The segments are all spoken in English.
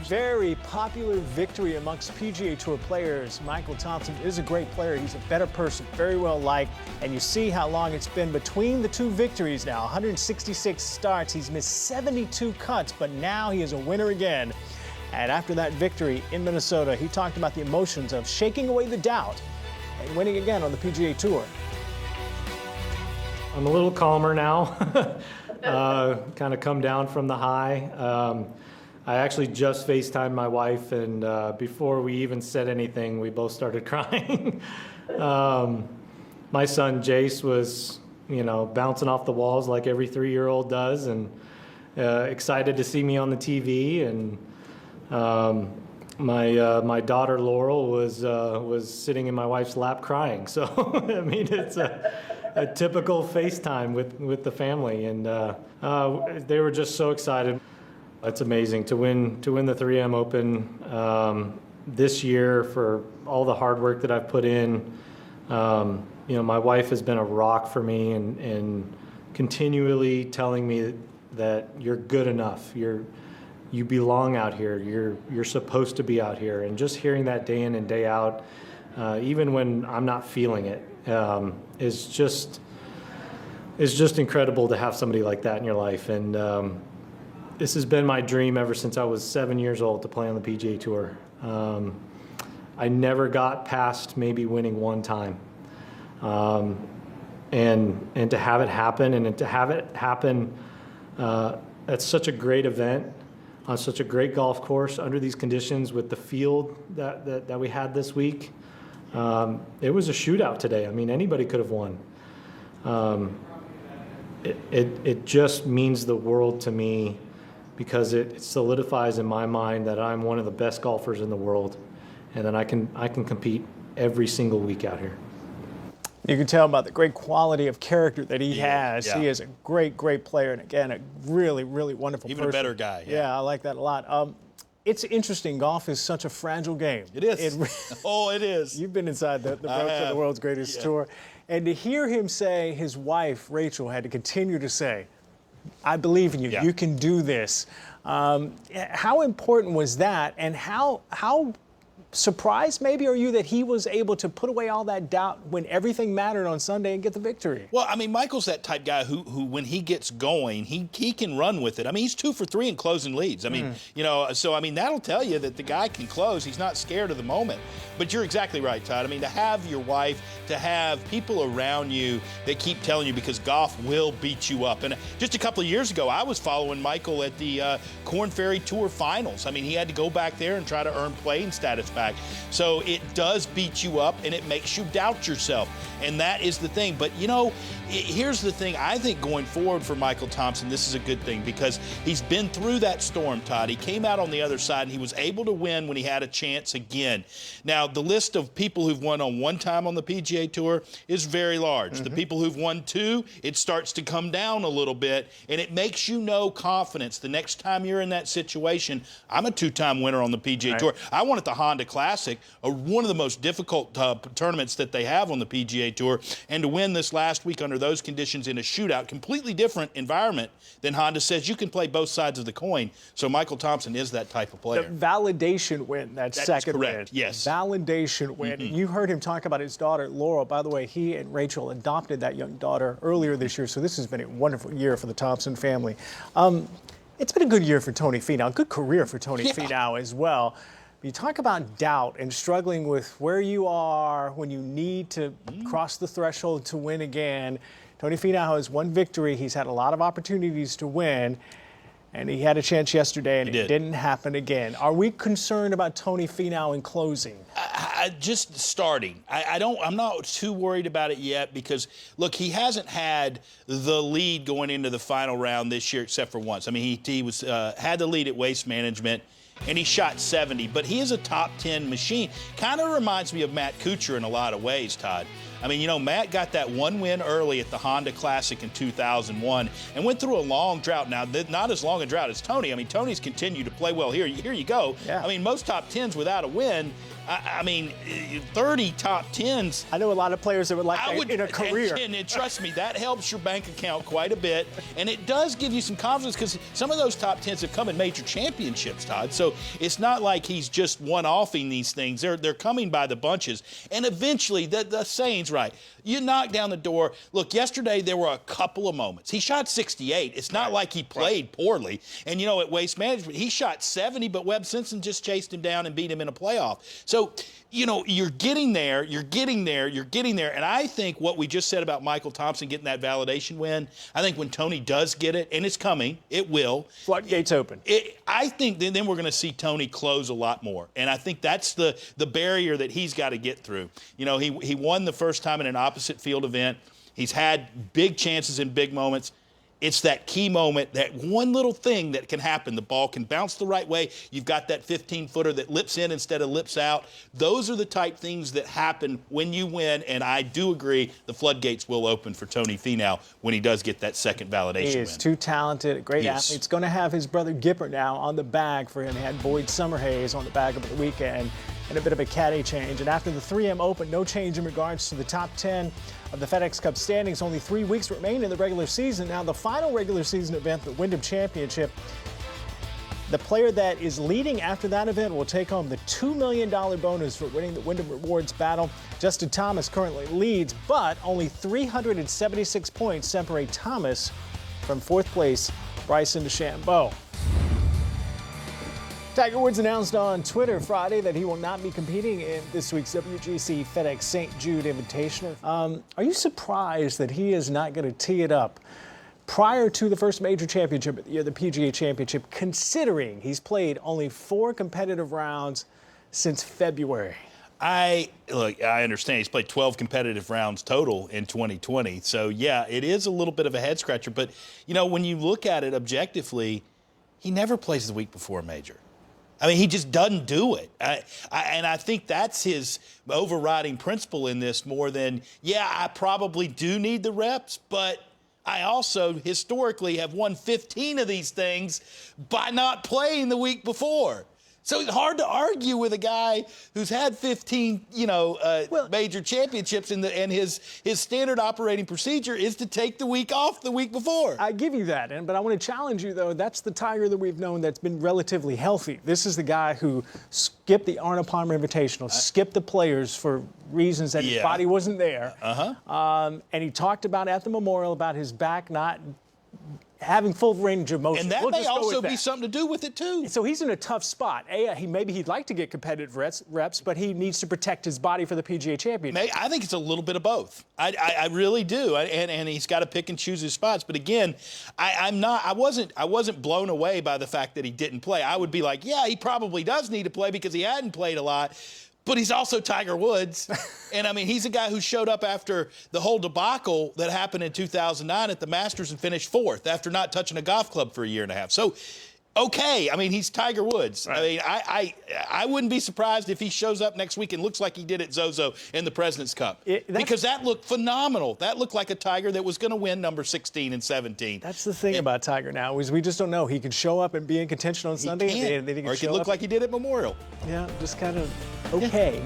very popular victory amongst PGA Tour players. Michael Thompson is a great player. He's a better person, very well liked. And you see how long it's been between the two victories now. 166 starts. He's missed 72 cuts, but now he is a winner again. And after that victory in Minnesota, he talked about the emotions of shaking away the doubt and winning again on the PGA Tour. I'm a little calmer now. Kind of come down from the high. I actually just FaceTimed my wife, and before we even said anything, we both started crying. My son Jace was, bouncing off the walls like every 3-year-old does, and excited to see me on the TV. And my daughter Laurel was sitting in my wife's lap crying. So I mean, it's a typical FaceTime with the family, and they were just so excited. It's amazing to win the 3M Open this year for all the hard work that I've put in. My wife has been a rock for me, and continually telling me that you're good enough. You belong out here. You're supposed to be out here. And just hearing that day in and day out, even when I'm not feeling it, is just incredible to have somebody like that in your life. And this has been my dream ever since I was 7 years old to play on the PGA Tour. I never got past maybe winning one time. And to have it happen, and to have it happen at such a great event, on such a great golf course, under these conditions, with the field that we had this week, it was a shootout today. I mean, anybody could have won. It just means the world to me, because it solidifies in my mind that I'm one of the best golfers in the world, and that I can compete every single week out here. You can tell about the great quality of character that he has. Yeah. He is a great player, and again, a really wonderful person. Even a better guy. Yeah, I like that a lot. It's interesting. Golf is such a fragile game. It is. It is. You've been inside the ropes of the world's greatest tour. And to hear him say, his wife, Rachel, had to continue to say, I believe in you. Yeah. You can do this. How important was that, and how surprised maybe are you that he was able to put away all that doubt when everything mattered on Sunday and get the victory? Well, I mean, Michael's that type guy who when he gets going, he can run with it. I mean, he's 2 for 3 in closing leads. I mean, so I mean, that'll tell you that the guy can close. He's not scared of the moment. But you're exactly right, Todd. I mean, to have your wife, to have people around you that keep telling you, because golf will beat you up. And just a couple of years ago, I was following Michael at the Korn Ferry Tour Finals. I mean, he had to go back there and try to earn playing status back. So it does beat you up, and it makes you doubt yourself. And that is the thing. But, here's the thing. I think going forward for Michael Thompson, this is a good thing, because he's been through that storm, Todd. He came out on the other side, and he was able to win when he had a chance again. Now, the list of people who've won on one time on the PGA Tour is very large. The people who've won 2, it starts to come down a little bit, and it makes you confidence. The next time you're in that situation, I'm a 2-time winner on the PGA Tour. I won at the Honda Classic, one of the most difficult tournaments that they have on the PGA Tour, and to win this last week under those conditions in a shootout, completely different environment than Honda says. You can play both sides of the coin. So Michael Thompson is that type of player. The validation win, that second correct. win. Yes. Validation win. You heard him talk about his daughter, Laurel. By the way, he and Rachel adopted that young daughter earlier this year, so this has been a wonderful year for the Thompson family. It's been a good year for Tony Finau, good career for Tony Finau as well. You talk about doubt and struggling with where you are when you need to cross the threshold to win again. Tony Finau has one victory. He's had a lot of opportunities to win, and he had a chance yesterday, and it didn't happen again. Are we concerned about Tony Finau in closing? Just starting. I'm not too worried about it yet, because, look, he hasn't had the lead going into the final round this year except for once. I mean, he was had the lead at Waste Management, and he shot 70, but he is a top 10 machine. Kind of reminds me of Matt Kuchar in a lot of ways, Todd. I mean, Matt got that one win early at the Honda Classic in 2001 and went through a long drought. Now, not as long a drought as Tony. I mean, Tony's continued to play well. Here you go. Yeah. I mean, most top 10s without a win. I mean, 30 top 10s. I know a lot of players that would like that in a career. And trust me, that helps your bank account quite a bit. And it does give you some confidence because some of those top 10s have come in major championships, Todd. So it's not like he's just one-offing these things. They're coming by the bunches. And eventually, the saying's right. You knock down the door. Look, yesterday there were a couple of moments. He shot 68. It's not like he played poorly. And, at Waste Management, he shot 70, but Webb Simpson just chased him down and beat him in a playoff. So, you're getting there, you're getting there. And I think what we just said about Michael Thompson getting that validation win, I think when Tony does get it, and it's coming, it will. Floodgates open. I think then we're going to see Tony close a lot more. And I think that's the barrier that he's got to get through. He won the first time in an opposite field event. He's had big chances in big moments. It's that key moment, that one little thing that can happen. The ball can bounce the right way. You've got that 15-footer that lips in instead of lips out. Those are the type things that happen when you win, and I do agree the floodgates will open for Tony Finau when he does get that second validation win. He is too talented, a great athlete. He's going to have his brother Gippert now on the bag for him. He had Boyd Summerhays on the bag over the weekend and a bit of a caddy change. And after the 3M Open, no change in regards to the top 10 of the FedEx Cup standings. Only 3 weeks remain in the regular season. Now, the final regular season event, the Wyndham Championship, the player that is leading after that event will take home the $2 million bonus for winning the Wyndham Rewards Battle. Justin Thomas currently leads, but only 376 points separate Thomas from fourth place Bryson DeChambeau. Tiger Woods announced on Twitter Friday that he will not be competing in this week's WGC-FedEx St. Jude Invitational. Are you surprised that he is not going to tee it up prior to the first major championship of the year, the PGA Championship, considering he's played only 4 competitive rounds since February? I understand he's played 12 competitive rounds total in 2020. So, yeah, it is a little bit of a head-scratcher. But, when you look at it objectively, he never plays the week before a major. I mean, he just doesn't do it. And I think that's his overriding principle in this more than, I probably do need the reps, but I also historically have won 15 of these things by not playing the week before. So it's hard to argue with a guy who's had 15, major championships, and his standard operating procedure is to take the week off the week before. I give you that, but I want to challenge you, though. That's the Tiger that we've known that's been relatively healthy. This is the guy who skipped the Arnold Palmer Invitational, skipped the Players for reasons that his body wasn't there. And he talked about at the Memorial about his back not having full range of motion. And that may also be something to do with it, too. So he's in a tough spot. Maybe he'd like to get competitive reps, but he needs to protect his body for the PGA Championship. I think it's a little bit of both. I really do. And he's got to pick and choose his spots. But again, I wasn't blown away by the fact that he didn't play. I would be like, he probably does need to play because he hadn't played a lot. But he's also Tiger Woods. And, I mean, he's a guy who showed up after the whole debacle that happened in 2009 at the Masters and finished 4th after not touching a golf club for a year and a half. So, okay, I mean, he's Tiger Woods. Right. I mean, I wouldn't be surprised if he shows up next week and looks like he did at Zozo in the President's Cup. Because that looked phenomenal. That looked like a Tiger that was going to win number 16 and 17. That's the thing about Tiger now is we just don't know. He can show up and be in contention on Sunday. Or he can look like he did at Memorial. Yeah, just kind of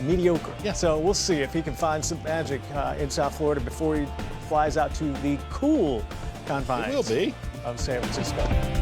mediocre. Yeah. So we'll see if he can find some magic in South Florida before he flies out to the cool confines of San Francisco.